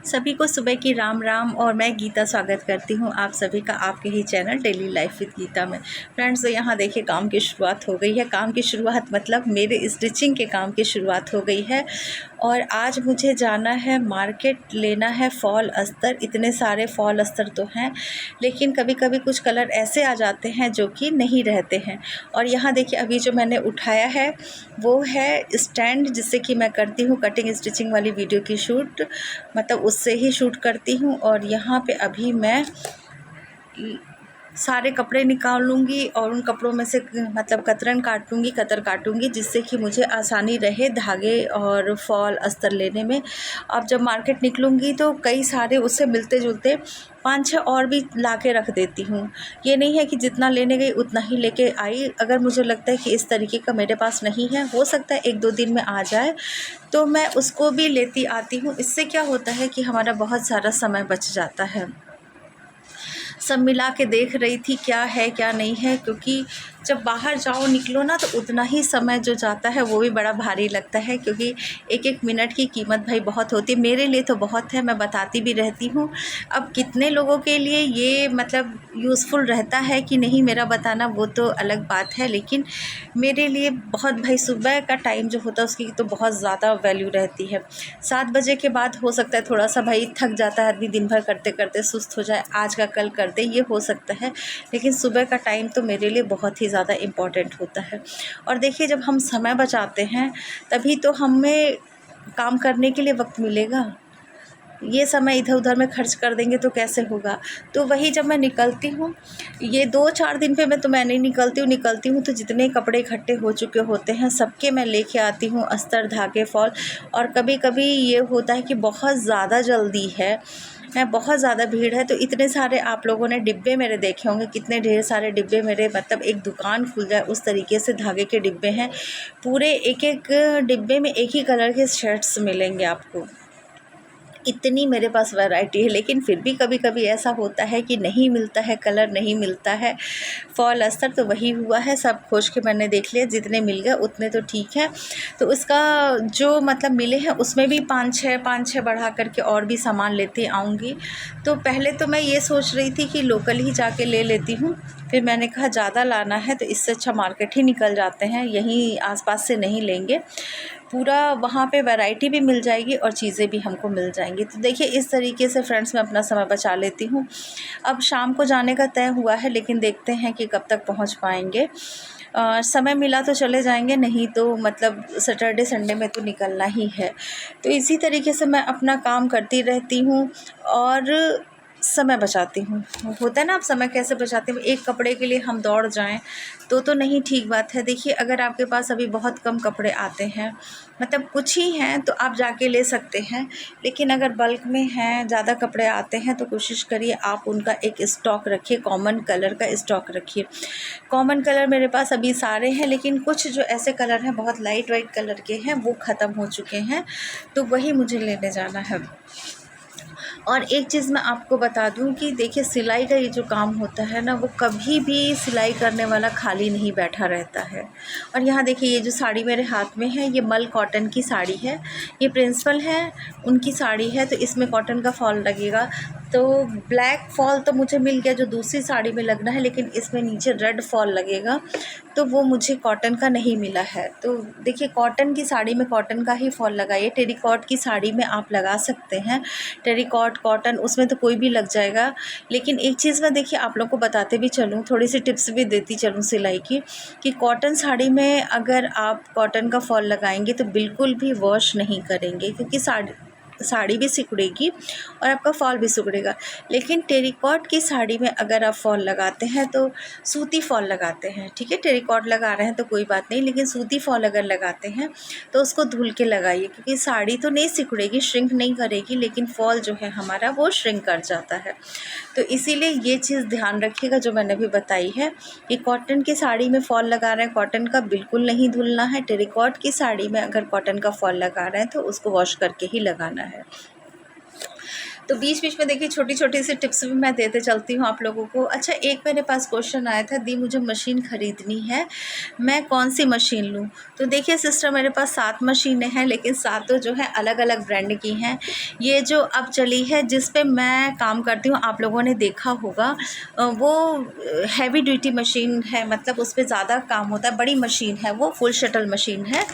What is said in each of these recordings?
सभी को सुबह की राम राम। और मैं गीता स्वागत करती हूँ आप सभी का आपके ही channel daily life with Geeta में। फ्रेंड्स, तो यहाँ देखिए काम की शुरुआत हो गई है। काम की शुरुआत मतलब मेरे स्टिचिंग के काम की शुरुआत हो गई है। और आज मुझे जाना है मार्केट, लेना है फॉल अस्तर। इतने सारे फॉल अस्तर तो हैं, लेकिन कभी कभी कुछ कलर ऐसे आ जाते हैं जो कि नहीं रहते हैं। और यहाँ देखिए अभी जो मैंने उठाया है वो है स्टैंड, जिससे कि मैं करती हूँ कटिंग स्टिचिंग वाली वीडियो की शूट, मतलब उससे ही शूट करती हूँ। और यहाँ पे अभी मैं सारे कपड़े निकाल लूँगी और उन कपड़ों में से मतलब कतर काटूँगी, जिससे कि मुझे आसानी रहे धागे और फॉल अस्तर लेने में। अब जब मार्केट निकलूँगी तो कई सारे उससे मिलते जुलते 5-6 और भी ला के रख देती हूँ। ये नहीं है कि जितना लेने गई उतना ही लेके आई। अगर मुझे लगता है कि इस तरीके का मेरे पास नहीं है, हो सकता है 1-2 दिन में आ जाए, तो मैं उसको भी लेती आती हूँ। इससे क्या होता है कि हमारा बहुत सारा समय बच जाता है। सब मिला के देख रही थी क्या है क्या नहीं है, क्योंकि जब बाहर जाओ निकलो ना तो उतना ही समय जो जाता है वो भी बड़ा भारी लगता है, क्योंकि एक एक मिनट की कीमत भाई बहुत होती है। मेरे लिए तो बहुत है, मैं बताती भी रहती हूँ। अब कितने लोगों के लिए ये मतलब यूज़फुल रहता है कि नहीं मेरा बताना, वो तो अलग बात है, लेकिन मेरे लिए बहुत भाई सुबह का टाइम जो होता है उसकी तो बहुत ज़्यादा वैल्यू रहती है। 7 बजे के बाद हो सकता है थोड़ा सा भाई थक जाता है आदमी, दिन भर करते करते सुस्त हो जाए, आज का कल कर दे, ये हो सकता है। लेकिन सुबह का टाइम तो मेरे लिए बहुत ही ज़्यादा इम्पॉर्टेंट होता है। और देखिए जब हम समय बचाते हैं तभी तो हमें काम करने के लिए वक्त मिलेगा। ये समय इधर उधर में खर्च कर देंगे तो कैसे होगा। तो वही जब मैं निकलती हूँ, ये 2-4 दिन पे मैं नहीं निकलती हूँ तो जितने कपड़े इकट्ठे हो चुके होते हैं सबके मैं लेके आती हूँ अस्तर, धागे, फॉल। और कभी कभी ये होता है कि बहुत ज़्यादा जल्दी है, बहुत ज़्यादा भीड़ है, तो इतने सारे आप लोगों ने डिब्बे मेरे देखे होंगे, कितने ढेर सारे डिब्बे मेरे, मतलब एक दुकान खुल जाए उस तरीके से धागे के डिब्बे हैं। पूरे एक एक डिब्बे में एक ही कलर के शर्ट्स मिलेंगे आपको, इतनी मेरे पास वैरायटी है। लेकिन फिर भी कभी कभी ऐसा होता है कि नहीं मिलता है, कलर नहीं मिलता है, फॉल अस्तर। तो वही हुआ है, सब खोज के मैंने देख लिया, जितने मिल गए उतने तो ठीक है। तो उसका जो मतलब मिले हैं उसमें भी 5-6 बढ़ा करके और भी सामान लेते आऊँगी। तो पहले तो मैं ये सोच रही थी कि लोकल ही जाके ले लेती हूँ, फिर मैंने कहा ज़्यादा लाना है तो इससे अच्छा मार्केट ही निकल जाते हैं, यहीं आसपास से नहीं लेंगे, पूरा वहाँ पे वैरायटी भी मिल जाएगी और चीज़ें भी हमको मिल जाएंगी। तो देखिए इस तरीके से फ्रेंड्स मैं अपना समय बचा लेती हूँ। अब शाम को जाने का तय हुआ है, लेकिन देखते हैं कि कब तक पहुँच पाएंगे। समय मिला तो चले जाएंगे, नहीं तो मतलब सैटरडे संडे में तो निकलना ही है। तो इसी तरीके से मैं अपना काम करती रहती हूँ और समय बचाती हूँ। होता है ना, आप समय कैसे बचाते हैं, एक कपड़े के लिए हम दौड़ जाएं तो नहीं ठीक बात है। देखिए अगर आपके पास अभी बहुत कम कपड़े आते हैं, मतलब कुछ ही हैं, तो आप जाके ले सकते हैं। लेकिन अगर बल्क में हैं, ज़्यादा कपड़े आते हैं, तो कोशिश करिए आप उनका एक स्टॉक रखिए, कॉमन कलर का स्टॉक रखिए। कॉमन कलर मेरे पास अभी सारे हैं, लेकिन कुछ जो ऐसे कलर हैं बहुत लाइट वाइट कलर के हैं वो ख़त्म हो चुके हैं, तो वही मुझे लेने जाना है। और एक चीज़ मैं आपको बता दूं कि देखिए सिलाई का ये जो काम होता है ना, वो कभी भी सिलाई करने वाला खाली नहीं बैठा रहता है। और यहाँ देखिए ये जो साड़ी मेरे हाथ में है ये मल कॉटन की साड़ी है, ये प्रिंसिपल है उनकी साड़ी है, तो इसमें कॉटन का फॉल लगेगा। तो ब्लैक फॉल तो मुझे मिल गया जो दूसरी साड़ी में लगना है, लेकिन इसमें नीचे रेड फॉल लगेगा, तो वो मुझे कॉटन का नहीं मिला है। तो देखिए कॉटन की साड़ी में कॉटन का ही फॉल लगाइए, टेरिकॉट की साड़ी में आप लगा सकते हैं, टेरिकॉट कॉटन उसमें तो कोई भी लग जाएगा। लेकिन एक चीज़ मैं देखिए आप लोग को बताते भी चलूँ, थोड़ी सी टिप्स भी देती चलूँ सिलाई की, कि कॉटन साड़ी में अगर आप कॉटन का फॉल लगाएंगे तो बिल्कुल भी वॉश नहीं करेंगे, क्योंकि साड़ी भी सिकुड़ेगी और आपका फॉल भी सिकुड़ेगा। लेकिन टेरिकॉट की साड़ी में अगर आप फॉल लगाते हैं तो सूती फॉल लगाते हैं, ठीक है, टेरिकॉट लगा रहे हैं तो कोई बात नहीं, लेकिन सूती फॉल अगर लगाते हैं तो उसको धुल के लगाइए, क्योंकि साड़ी तो नहीं सिकुड़ेगी, श्रिंक नहीं करेगी, लेकिन फॉल जो है हमारा वो श्रिंक कर जाता है। तो इसीलिए ये चीज़ ध्यान रखिएगा जो मैंने अभी बताई है, कि कॉटन की साड़ी में फॉल लगा रहे हैं कॉटन का बिल्कुल नहीं धुलना है, टेरिकॉट की साड़ी में अगर कॉटन का फॉल लगा रहे हैं तो उसको वॉश करके ही लगाना है। तो बीच बीच में देखिए छोटी छोटी सी टिप्स भी मैं देते चलती हूँ आप लोगों को। अच्छा, एक मेरे पास क्वेश्चन आया था, दी मुझे मशीन ख़रीदनी है, मैं कौन सी मशीन लूँ? तो देखिए सिस्टर, मेरे पास 7 मशीनें हैं, लेकिन सातों जो है अलग अलग ब्रांड की हैं। ये जो अब चली है जिस पे मैं काम करती हूँ, आप लोगों ने देखा होगा, वो हैवी ड्यूटी मशीन है, मतलब उस पर ज़्यादा काम होता है, बड़ी मशीन है, वो फुल शटल मशीन है,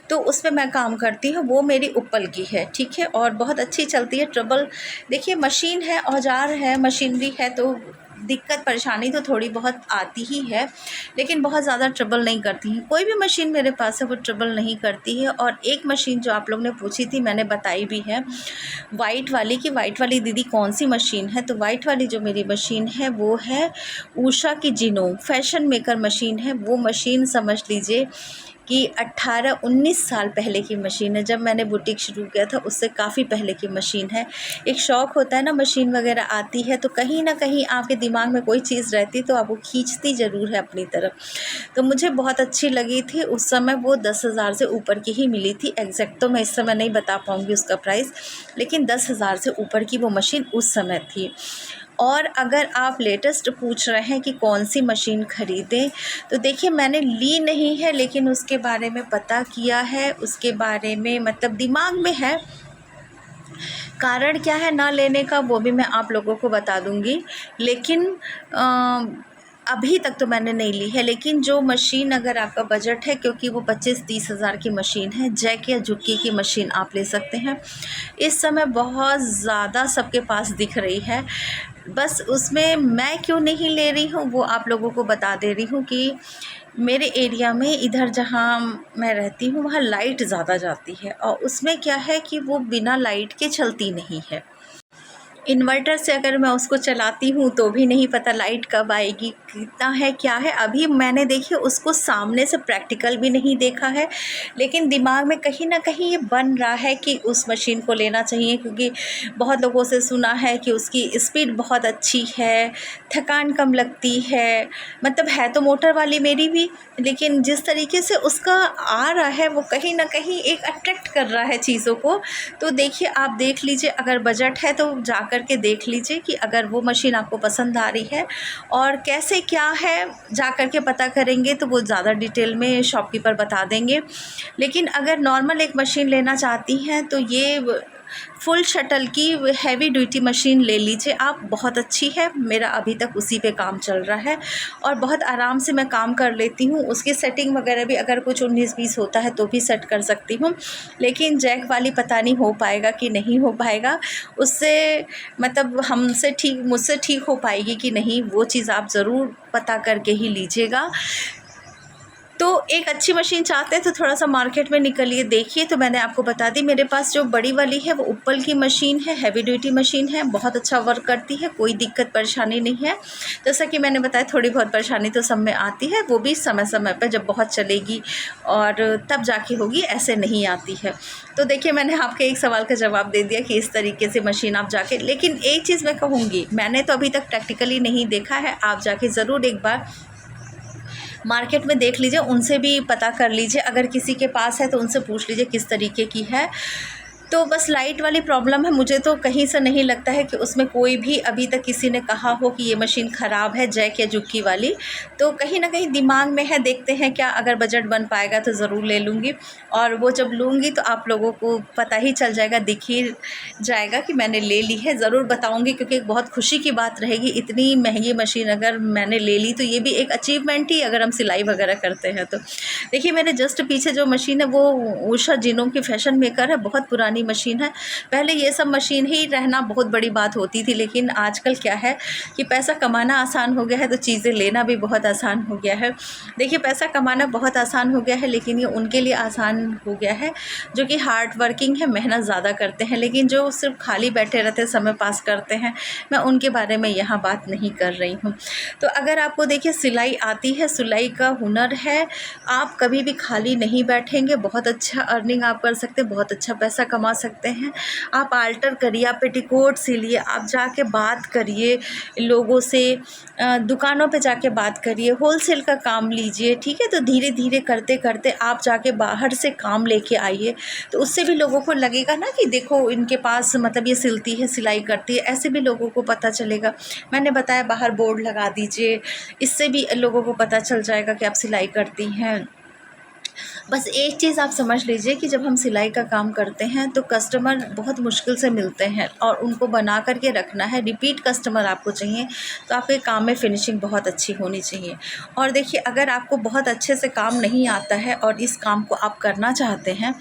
तो उस पे मैं काम करती हूँ। वो मेरी उपल की है, ठीक है, और बहुत अच्छी चलती है। ट्रबल देखिए, मशीन है, औजार है, मशीनरी है, तो दिक्कत परेशानी तो थोड़ी बहुत आती ही है, लेकिन बहुत ज़्यादा ट्रबल नहीं करती है। कोई भी मशीन मेरे पास है वो ट्रबल नहीं करती है। और एक मशीन जो आप लोग ने पूछी थी, मैंने बताई भी है, वाइट वाली की, वाइट वाली दीदी कौन सी मशीन है? तो वाइट वाली जो मेरी मशीन है वो है उषा की जिनो, फैशन मेकर मशीन है। वो मशीन समझ लीजिए कि 18-19 साल पहले की मशीन है। जब मैंने बुटीक शुरू किया था उससे काफ़ी पहले की मशीन है। एक शौक़ होता है ना, मशीन वगैरह आती है तो कहीं ना कहीं आपके दिमाग में कोई चीज़ रहती तो आप वो खींचती ज़रूर है अपनी तरफ। तो मुझे बहुत अच्छी लगी थी उस समय। वो 10,000 से ऊपर की ही मिली थी। एग्जैक्ट तो मैं इस समय नहीं बता पाऊँगी उसका प्राइस, लेकिन 10,000 से ऊपर की वो मशीन उस समय थी। और अगर आप लेटेस्ट पूछ रहे हैं कि कौन सी मशीन ख़रीदें, तो देखिए मैंने ली नहीं है, लेकिन उसके बारे में पता किया है, उसके बारे में मतलब दिमाग में है। कारण क्या है ना लेने का वो भी मैं आप लोगों को बता दूंगी, लेकिन अभी तक तो मैंने नहीं ली है। लेकिन जो मशीन, अगर आपका बजट है, क्योंकि वो 25-30 हज़ार की मशीन है, जैक या झुक्की की मशीन आप ले सकते हैं। इस समय बहुत ज़्यादा सबके पास दिख रही है, बस उसमें मैं क्यों नहीं ले रही हूँ वो आप लोगों को बता दे रही हूँ कि मेरे एरिया में, इधर जहाँ मैं रहती हूँ, वहाँ लाइट ज़्यादा जाती है, और उसमें क्या है कि वो बिना लाइट के चलती नहीं है। इन्वर्टर से अगर मैं उसको चलाती हूँ तो भी नहीं पता लाइट कब आएगी, कितना है, क्या है। अभी मैंने देखिए उसको सामने से प्रैक्टिकल भी नहीं देखा है, लेकिन दिमाग में कहीं ना कहीं ये बन रहा है कि उस मशीन को लेना चाहिए, क्योंकि बहुत लोगों से सुना है कि उसकी स्पीड बहुत अच्छी है, थकान कम लगती है। मतलब है तो मोटर वाली मेरी भी, लेकिन जिस तरीके से उसका आ रहा है वो कहीं ना कहीं एक अट्रैक्ट कर रहा है चीज़ों को। तो देखिए, आप देख लीजिए, अगर बजट है तो जा करके देख लीजिए कि अगर वो मशीन आपको पसंद आ रही है, और कैसे क्या है जा करके पता करेंगे तो वो ज़्यादा डिटेल में शॉपकीपर बता देंगे। लेकिन अगर नॉर्मल एक मशीन लेना चाहती हैं तो ये फुल शटल की हैवी ड्यूटी मशीन ले लीजिए आप, बहुत अच्छी है। मेरा अभी तक उसी पे काम चल रहा है और बहुत आराम से मैं काम कर लेती हूँ। उसकी सेटिंग वगैरह भी अगर कुछ 19-20 होता है तो भी सेट कर सकती हूँ, लेकिन जैक वाली पता नहीं हो पाएगा कि नहीं हो पाएगा। उससे मतलब मुझसे ठीक हो पाएगी कि नहीं, वो चीज़ आप ज़रूर पता करके ही लीजिएगा। तो एक अच्छी मशीन चाहते हैं तो थोड़ा सा मार्केट में निकलिए, देखिए। तो मैंने आपको बता दी, मेरे पास जो बड़ी वाली है वो उपल की मशीन है, हैवी ड्यूटी मशीन है, बहुत अच्छा वर्क करती है, कोई दिक्कत परेशानी नहीं है। जैसा कि मैंने बताया, थोड़ी बहुत परेशानी तो सब में आती है, वो भी समय समय पर जब बहुत चलेगी और तब जाके होगी, ऐसे नहीं आती है। तो देखिए, मैंने आपके एक सवाल का जवाब दे दिया कि इस तरीके से मशीन आप जाके, लेकिन एक चीज़ मैं कहूँगी, मैंने तो अभी तक प्रैक्टिकली नहीं देखा है, आप जाके ज़रूर एक बार मार्केट में देख लीजिए, उनसे भी पता कर लीजिए, अगर किसी के पास है तो उनसे पूछ लीजिए किस तरीके की है। तो बस लाइट वाली प्रॉब्लम है, मुझे तो कहीं से नहीं लगता है कि उसमें कोई भी अभी तक किसी ने कहा हो कि ये मशीन ख़राब है, जैक या झुक्की वाली। तो कहीं ना कहीं दिमाग में है, देखते हैं क्या, अगर बजट बन पाएगा तो ज़रूर ले लूँगी। और वो जब लूँगी तो आप लोगों को पता ही चल जाएगा, दिख ही जाएगा कि मैंने ले ली है। ज़रूर बताऊँगी, क्योंकि एक बहुत खुशी की बात रहेगी। इतनी महंगी मशीन अगर मैंने ले ली तो ये भी एक अचीवमेंट ही, अगर हम सिलाई वगैरह करते हैं तो। देखिए, मेरे जस्ट पीछे जो मशीन है वो उषा जिनो की फैशन मेकर है, बहुत पुरानी मशीन है। पहले ये सब मशीन ही रहना बहुत बड़ी बात होती थी, लेकिन आजकल क्या है कि पैसा कमाना आसान हो गया है तो चीज़ें लेना भी बहुत आसान हो गया है। देखिए, पैसा कमाना बहुत आसान हो गया है, लेकिन ये उनके लिए आसान हो गया है जो कि हार्ड वर्किंग है, मेहनत ज़्यादा करते हैं। लेकिन जो सिर्फ खाली बैठे रहते, समय पास करते हैं, मैं उनके बारे में यहाँ बात नहीं कर रही हूँ। तो अगर आपको देखिए सिलाई आती है, सिलाई का हुनर है, आप कभी भी खाली नहीं बैठेंगे, बहुत अच्छा अर्निंग आप कर सकते हैं, बहुत अच्छा पैसा कमा सकते हैं। आप आल्टर करिए, आप पेटीकोट सिलिए, आप जाके बात करिए लोगों से, दुकानों पे जाके बात करिए, होलसेल का काम लीजिए, ठीक है। तो धीरे धीरे करते करते आप जाके बाहर से काम लेके आइए, तो उससे भी लोगों को लगेगा ना कि देखो इनके पास मतलब ये सिलती है, सिलाई करती है, ऐसे भी लोगों को पता चलेगा। मैंने बताया बाहर बोर्ड लगा दीजिए, इससे भी लोगों को पता चल जाएगा कि आप सिलाई करती हैं। बस एक चीज़ आप समझ लीजिए कि जब हम सिलाई का काम करते हैं तो कस्टमर बहुत मुश्किल से मिलते हैं, और उनको बना कर के रखना है, रिपीट कस्टमर आपको चाहिए। तो आपके काम में फिनिशिंग बहुत अच्छी होनी चाहिए। और देखिए, अगर आपको बहुत अच्छे से काम नहीं आता है और इस काम को आप करना चाहते हैं,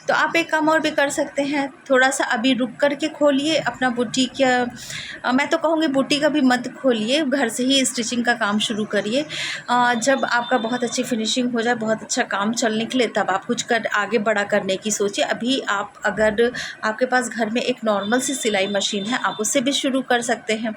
तो आप एक काम और भी कर सकते हैं, थोड़ा सा अभी रुक कर के खोलिए अपना बुटीक, या मैं तो कहूँगी बुटीक अभी मत खोलिए, घर से ही स्टिचिंग का काम शुरू करिए। जब आपका बहुत अच्छी फिनिशिंग हो जाए, बहुत अच्छा काम चल निकले, तब आप कुछ कर आगे बड़ा करने की सोचिए। अभी आप अगर आपके पास घर में एक नॉर्मल सी सिलाई मशीन है, आप उससे भी शुरू कर सकते हैं,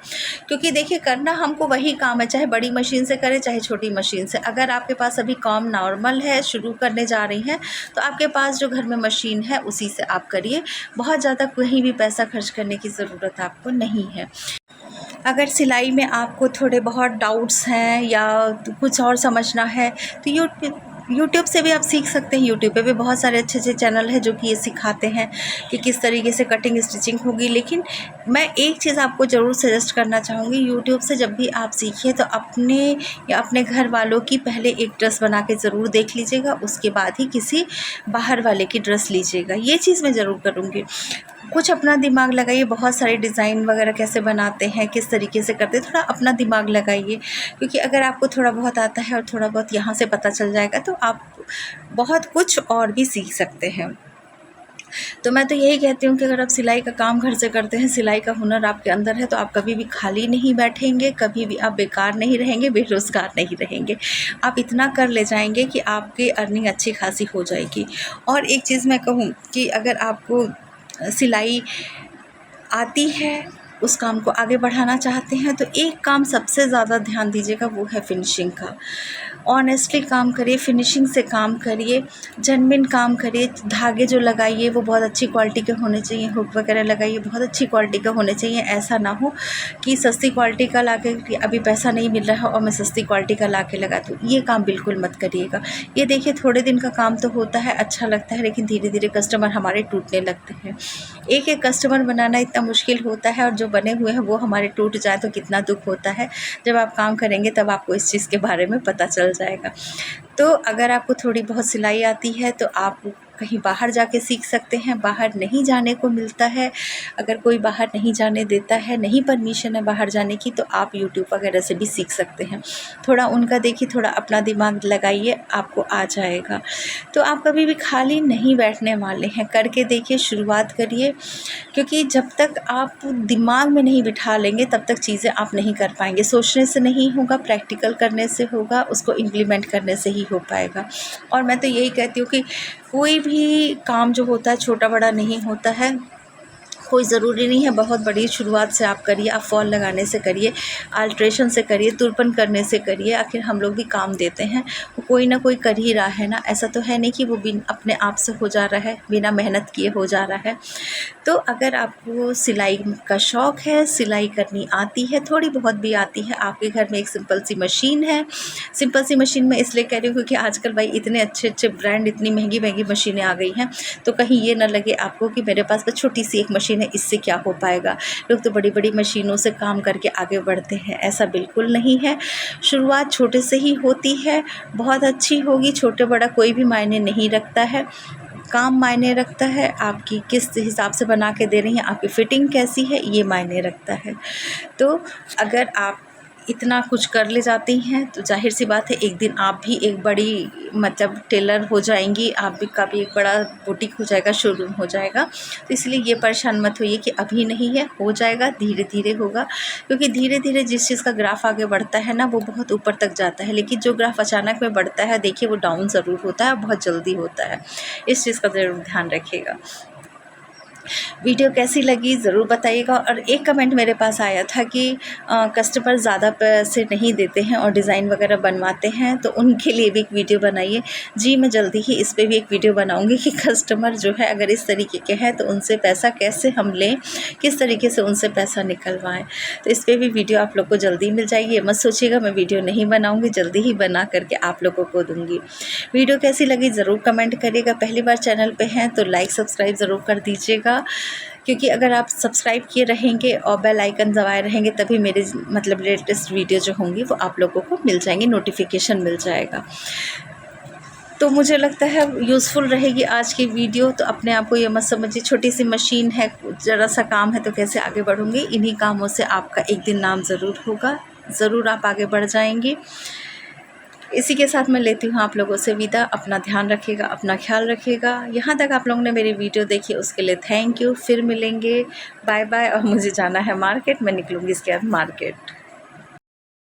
क्योंकि देखिए करना हमको वही काम है, चाहे बड़ी मशीन से करें चाहे छोटी मशीन से। अगर आपके पास अभी काम नॉर्मल है, शुरू करने जा रही हैं, तो आपके पास जो घर में मशीन है उसी से आप करिए। बहुत ज़्यादा कहीं भी पैसा खर्च करने की ज़रूरत आपको नहीं है। अगर सिलाई में आपको थोड़े बहुत डाउट्स हैं या कुछ और समझना है, तो यूट्यूब से भी आप सीख सकते हैं। यूट्यूब पे भी बहुत सारे अच्छे अच्छे चैनल हैं जो कि ये सिखाते हैं कि किस तरीके से कटिंग स्टिचिंग होगी। लेकिन मैं एक चीज़ आपको ज़रूर सजेस्ट करना चाहूँगी, यूट्यूब से जब भी आप सीखिए तो अपने या अपने घर वालों की पहले एक ड्रेस बना के ज़रूर देख लीजिएगा, उसके बाद ही किसी बाहर वाले की ड्रेस लीजिएगा। ये चीज़ मैं ज़रूर करूँगी। कुछ अपना दिमाग लगाइए, बहुत सारे डिज़ाइन वगैरह कैसे बनाते हैं, किस तरीके से करते हैं, थोड़ा अपना दिमाग लगाइए, क्योंकि अगर आपको थोड़ा बहुत आता है और थोड़ा बहुत यहाँ से पता चल जाएगा तो आप बहुत कुछ और भी सीख सकते हैं। तो मैं तो यही कहती हूँ कि अगर आप सिलाई का काम घर से करते हैं, सिलाई का हुनर आपके अंदर है, तो आप कभी भी खाली नहीं बैठेंगे, कभी भी आप बेकार नहीं रहेंगे, बेरोज़गार नहीं रहेंगे। आप इतना कर ले जाएंगे कि आपकी अर्निंग अच्छी खासी हो जाएगी। और एक चीज़ मैं कहूँ कि अगर आपको सिलाई आती है, उस काम को आगे बढ़ाना चाहते हैं, तो एक काम सबसे ज़्यादा ध्यान दीजिएगा, वो है फिनिशिंग का। ऑनेस्टली काम करिए, फिनिशिंग से काम करिए, जेन्युइन काम करिए। धागे जो लगाइए वो बहुत अच्छी क्वालिटी के होने चाहिए, हुक वगैरह लगाइए बहुत अच्छी क्वालिटी का होने चाहिए। ऐसा ना हो कि सस्ती क्वालिटी का ला के, अभी पैसा नहीं मिल रहा है और मैं सस्ती क्वालिटी का ला के लगा दूँ, ये काम बिल्कुल मत करिएगा। ये देखिए थोड़े दिन का काम तो होता है, अच्छा लगता है, लेकिन धीरे धीरे कस्टमर हमारे टूटने लगते हैं। एक एक कस्टमर बनाना इतना मुश्किल होता है, और जो बने हुए हैं वो हमारे टूट जाए तो कितना दुख होता है। जब आप काम करेंगे तब आपको इस चीज़ के बारे में पता चल जाएगा। तो अगर आपको थोड़ी बहुत सिलाई आती है तो आप कहीं बाहर जाके सीख सकते हैं। बाहर नहीं जाने को मिलता है, अगर कोई बाहर नहीं जाने देता है, नहीं परमिशन है बाहर जाने की, तो आप यूट्यूब वगैरह से भी सीख सकते हैं। थोड़ा उनका देखिए, थोड़ा अपना दिमाग लगाइए, आपको आ जाएगा। तो आप कभी भी खाली नहीं बैठने वाले हैं, करके देखिए, शुरुआत करिए, क्योंकि जब तक आप दिमाग में नहीं बिठा लेंगे तब तक चीज़ें आप नहीं कर पाएंगे। सोचने से नहीं होगा, प्रैक्टिकल करने से होगा, उसको इम्प्लीमेंट करने से ही हो पाएगा। और मैं तो यही कहती हूँ कि कोई भी काम जो होता है छोटा बड़ा नहीं होता है, कोई ज़रूरी नहीं है बहुत बड़ी शुरुआत से आप करिए। आप फॉल लगाने से करिए, अल्ट्रेशन से करिए, तुरपन करने से करिए। आखिर हम लोग भी काम देते हैं, वो कोई ना कोई कर ही रहा है ना। ऐसा तो है नहीं कि वो अपने आप से हो जा रहा है, बिना मेहनत किए हो जा रहा है। तो अगर आपको सिलाई का शौक़ है, सिलाई करनी आती है, थोड़ी बहुत भी आती है, आपके घर में एक सिंपल सी मशीन है। सिंपल सी मशीन मैं इसलिए कह रही हूँ क्योंकि आजकल भाई इतने अच्छे अच्छे ब्रांड, इतनी महंगी महंगी मशीनें आ गई हैं, तो कहीं ये ना लगे आपको कि मेरे पास बस छोटी सी एक मशीन है, इससे क्या हो पाएगा। लोग तो बड़ी बड़ी मशीनों से काम करके आगे बढ़ते हैं, ऐसा बिल्कुल नहीं है। शुरुआत छोटे से ही होती है, बहुत अच्छी होगी। छोटे बड़ा कोई भी मायने नहीं रखता है, काम मायने रखता है। आपकी किस हिसाब से बना के दे रही हैं, आपकी फ़िटिंग कैसी है, ये मायने रखता है। तो अगर आप इतना कुछ कर ले जाती हैं तो जाहिर सी बात है एक दिन आप भी एक बड़ी मतलब टेलर हो जाएंगी, आप भी का भी एक बड़ा बुटीक हो जाएगा, शोरूम हो जाएगा। तो इसलिए ये परेशान मत होइए कि अभी नहीं है, हो जाएगा, धीरे धीरे होगा। क्योंकि धीरे धीरे जिस चीज़ का ग्राफ आगे बढ़ता है ना, वो बहुत ऊपर तक जाता है, लेकिन जो ग्राफ अचानक में बढ़ता है देखिए वो डाउन ज़रूर होता है, बहुत जल्दी होता है। इस चीज़ का ज़रूर ध्यान रखिएगा। वीडियो कैसी लगी ज़रूर बताइएगा। और एक कमेंट मेरे पास आया था कि कस्टमर ज़्यादा पैसे नहीं देते हैं और डिज़ाइन वगैरह बनवाते हैं, तो उनके लिए भी एक वीडियो बनाइए। जी मैं जल्दी ही इस पे भी एक वीडियो बनाऊंगी कि कस्टमर जो है अगर इस तरीके के हैं तो उनसे पैसा कैसे हम लें, किस तरीके से उनसे पैसा निकलवाएं। तो इस पर भी वीडियो आप लोग को जल्दी मिल जाएगी। मत सोचिएगा मैं वीडियो नहीं बनाऊँगी, जल्दी ही बना करके आप लोगों को दूँगी। वीडियो कैसी लगी ज़रूर कमेंट करिएगा। पहली बार चैनल पे हैं तो लाइक सब्सक्राइब ज़रूर कर दीजिएगा, क्योंकि अगर आप सब्सक्राइब किए रहेंगे और बेल आइकन दबाए रहेंगे तभी मेरे मतलब लेटेस्ट वीडियो जो होंगी वो आप लोगों को मिल जाएंगी, नोटिफिकेशन मिल जाएगा। तो मुझे लगता है यूज़फुल रहेगी आज की वीडियो। तो अपने आप को ये मत समझिए छोटी सी मशीन है, ज़रा सा काम है तो कैसे आगे बढ़ूँगी। इन्हीं कामों से आपका एक दिन नाम ज़रूर होगा, ज़रूर आप आगे बढ़ जाएंगी। इसी के साथ मैं लेती हूँ आप लोगों से विदा। अपना ध्यान रखिएगा, अपना ख्याल रखिएगा। यहाँ तक आप लोगों ने मेरी वीडियो देखी उसके लिए थैंक यू। फिर मिलेंगे, बाय बाय। और मुझे जाना है मार्केट, मैं निकलूँगी इसके बाद मार्केट।